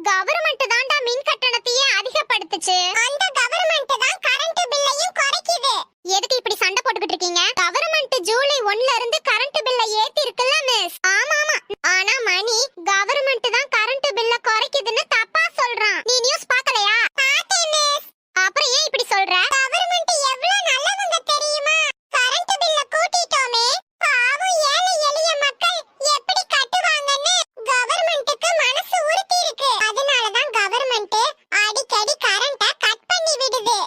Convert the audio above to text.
Government தான்டா மின் கட்டணத்தையே அதிகப்படுத்துச்சு. அந்த கவர்மெண்ட் தான் கரண்ட் பில்லையும் குறைக்குது. எதுக்கு இப்படி சண்டை போட்டுக்கிட்டு இருக்கீங்க? கவர்மெண்ட் ஜூலை 1ல இருந்து கரண்ட் பில்லை ஏத்தி இருக்குல்ல மிஸ்? ஆமா ஆமா. ஆனா மணி கவர்மெண்ட் தான் கரண்ட் பில்ல குறைக்குதுன்னு தப்பா சொல்றான். நீ நியூஸ் பார்க்கலையா? பார்த்தேன் மிஸ். அப்புறம் ஏன் இப்படி சொல்ற? கவர்மெண்ட் எவ்வளவு நல்லவங்க தெரியுமா? கரண்ட் பில்ல கூட்டிட்டோமே, பாவம் ஏழை எளிய மக்கள் எப்படி கட்டுவாங்கன்னு கவர்மெண்ட்டுக்கு மனசு உறுத்தி இருக்கு. அதனால தான் கவர்மெண்ட் அடிக்கடி கரண்ட கட் பண்ணி விடுது.